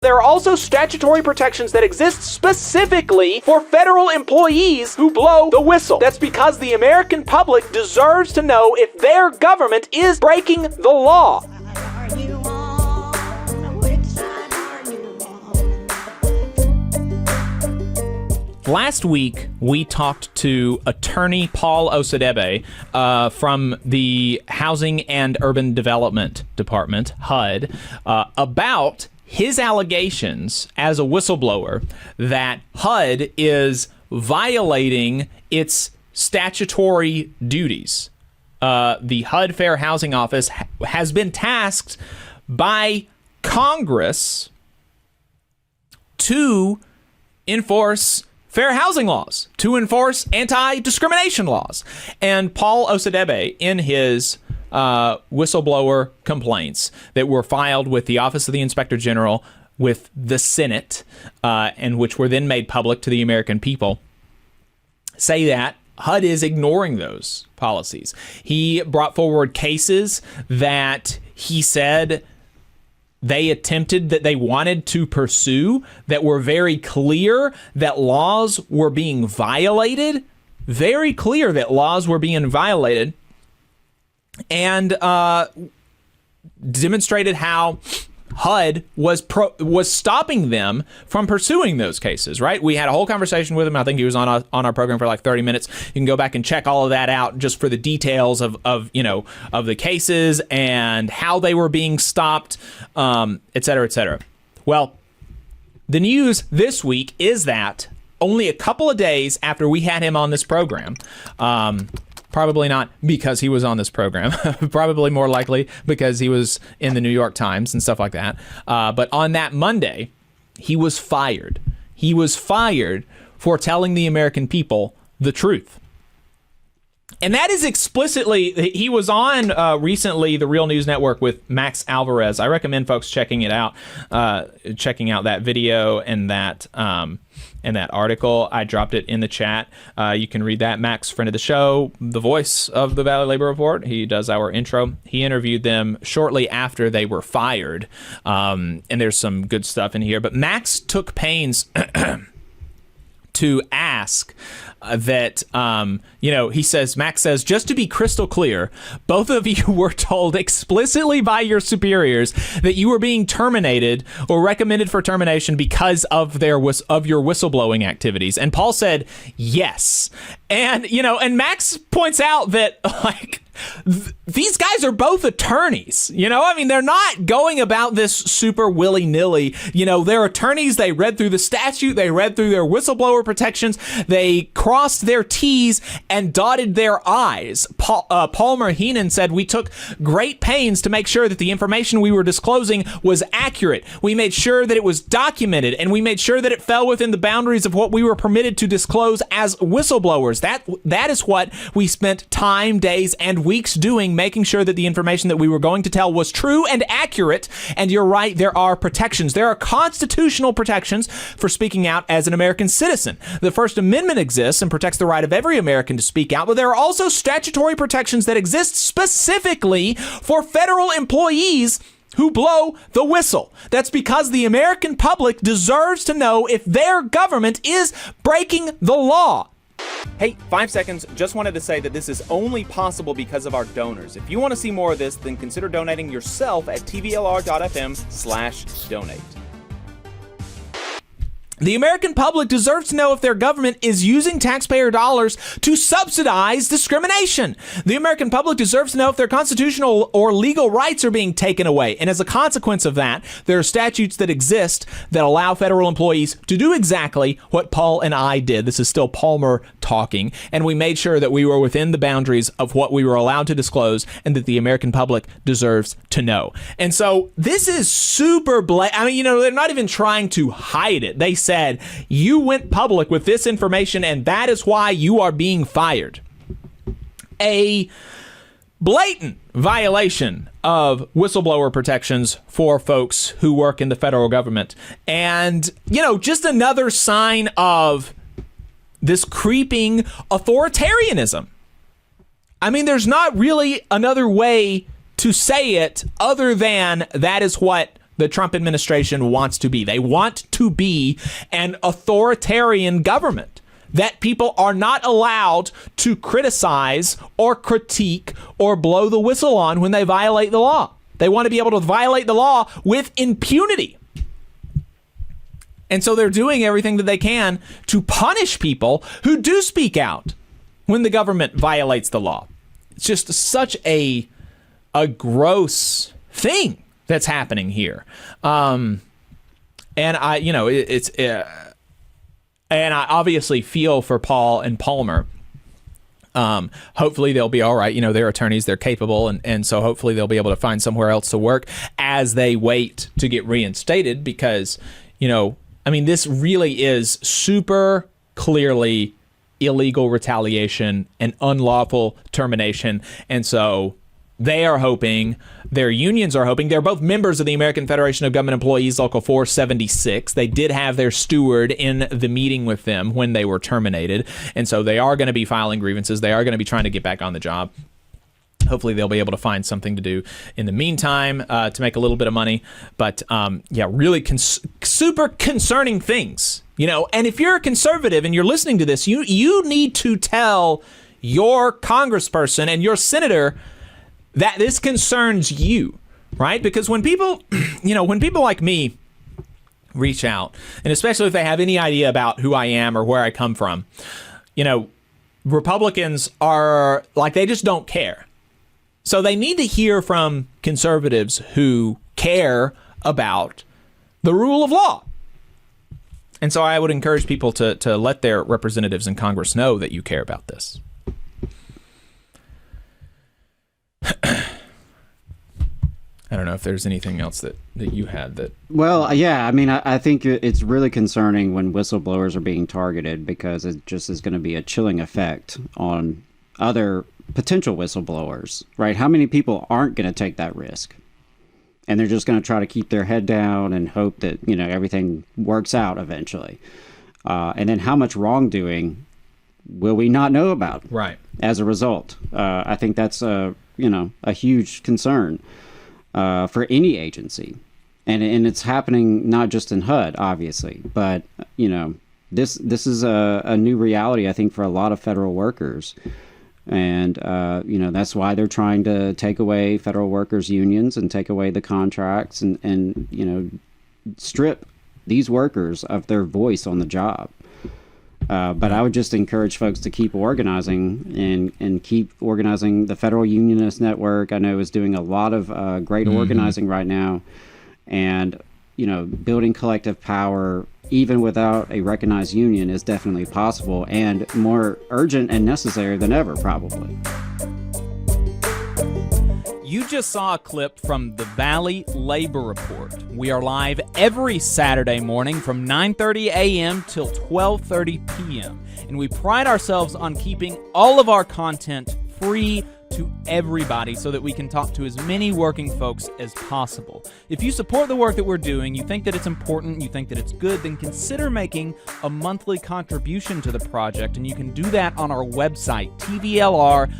There are also statutory protections that exist specifically for federal employees who blow the whistle. That's because the American public deserves to know if their government is breaking the law. Last week, we talked to attorney Paul Osadebe from the Housing and Urban Development Department, HUD, about his allegations as a whistleblower that HUD is violating its statutory duties. The HUD Fair Housing Office has been tasked by Congress to enforce fair housing laws, to enforce anti-discrimination laws. And Paul Osadebe, in his whistleblower complaints that were filed with the Office of the Inspector General, with the Senate, and which were then made public to the American people, say that HUD is ignoring those policies. He brought forward cases that he said they wanted to pursue, that were very clear that laws were being violated, and demonstrated how HUD was stopping them from pursuing those cases, right? We had a whole conversation with him. I think he was on our program for like 30 minutes. You can go back and check all of that out just for the details of the cases and how they were being stopped, et cetera, et cetera. Well, the news this week is that only a couple of days after we had him on this program, probably not because he was on this program, probably more likely because he was in the New York Times and stuff like that. But on that Monday, he was fired. He was fired for telling the American people the truth. And that is explicitly, he was on recently the Real News Network with Max Alvarez. I recommend folks checking it out, checking out that video and that article. I dropped it in the chat. You can read that. Max, friend of the show, the voice of the Valley Labor Report. He does our intro. He interviewed them shortly after they were fired. And there's some good stuff in here. But Max took pains to ask that, Max says, just to be crystal clear, both of you were told explicitly by your superiors that you were being terminated or recommended for termination because of your whistleblowing activities. And Paul said, yes. And, and Max points out that, these guys are both attorneys, they're not going about this super willy-nilly. They're attorneys. They read through the statute. They read through their whistleblower protections. They crossed their T's and dotted their I's. Palmer Heenan said, we took great pains to make sure that the information we were disclosing was accurate. We made sure that it was documented, and we made sure that it fell within the boundaries of what we were permitted to disclose as whistleblowers. That is what we spent time, days, and weeks doing, making sure that the information that we were going to tell was true and accurate. And you're right, there are protections. There are constitutional protections for speaking out as an American citizen. The First Amendment exists and protects the right of every American to speak out, but there are also statutory protections that exist specifically for federal employees who blow the whistle. That's because the American public deserves to know if their government is breaking the law. Hey, 5 seconds. Just wanted to say that this is only possible because of our donors. If you want to see more of this, then consider donating yourself at tvlr.fm/donate. The American public deserves to know if their government is using taxpayer dollars to subsidize discrimination. The American public deserves to know if their constitutional or legal rights are being taken away. And as a consequence of that, there are statutes that exist that allow federal employees to do exactly what Paul and I did. This is still Palmer talking. And we made sure that we were within the boundaries of what we were allowed to disclose and that the American public deserves to know. And so this is super they're not even trying to hide it. They said, you went public with this information and that is why you are being fired. A blatant violation of whistleblower protections for folks who work in the federal government. And, just another sign of this creeping authoritarianism. There's not really another way to say it other than that is what the Trump administration wants to be. They want to be an authoritarian government that people are not allowed to criticize or critique or blow the whistle on when they violate the law. They want to be able to violate the law with impunity. And so they're doing everything that they can to punish people who do speak out when the government violates the law. It's just such a gross thing that's happening here. And I, you know, and I obviously feel for Paul and Palmer. Hopefully they'll be all right. You know, they're attorneys, they're capable. And so hopefully they'll be able to find somewhere else to work as they wait to get reinstated, because, you know, I mean, this really is super clearly illegal retaliation and unlawful termination. And so they are hoping, their unions are hoping, they're both members of the American Federation of Government Employees, Local 476. They did have their steward in the meeting with them when they were terminated. And so they are going to be filing grievances. They are going to be trying to get back on the job. Hopefully they'll be able to find something to do in the meantime to make a little bit of money. But yeah, really super concerning things, you know. And if you're a conservative and you're listening to this, you need to tell your congressperson and your senator that this concerns you, right? Because when people, you know, when people like me reach out, and especially if they have any idea about who I am or where I come from, you know, Republicans are like, they just don't care. So they need to hear from conservatives who care about the rule of law. And so I would encourage people to let their representatives in Congress know that you care about this. I don't know if there's anything else that you had that... Well, yeah, I mean, I think it's really concerning when whistleblowers are being targeted, because it just is going to be a chilling effect on other potential whistleblowers, right? How many people aren't going to take that risk? And they're just going to try to keep their head down and hope that, you know, everything works out eventually. And then how much wrongdoing will we not know about? Right. As a result? I think that's, you know, a huge concern for any agency. And it's happening not just in HUD, obviously, but, you know, this is a new reality, I think, for a lot of federal workers. And, you know, that's why they're trying to take away federal workers' unions and take away the contracts and, you know, strip these workers of their voice on the job. But I would just encourage folks to keep organizing and keep organizing. The Federal Unionist Network, I know, is doing a lot of great organizing right now. And, you know, building collective power, even without a recognized union, is definitely possible and more urgent and necessary than ever, probably. You just saw a clip from the Valley Labor Report. We are live every Saturday morning from 9:30 a.m. till 12:30 p.m. And we pride ourselves on keeping all of our content free to everybody so that we can talk to as many working folks as possible. If you support the work that we're doing, you think that it's important, you think that it's good, then consider making a monthly contribution to the project, and you can do that on our website, tvlr.fm.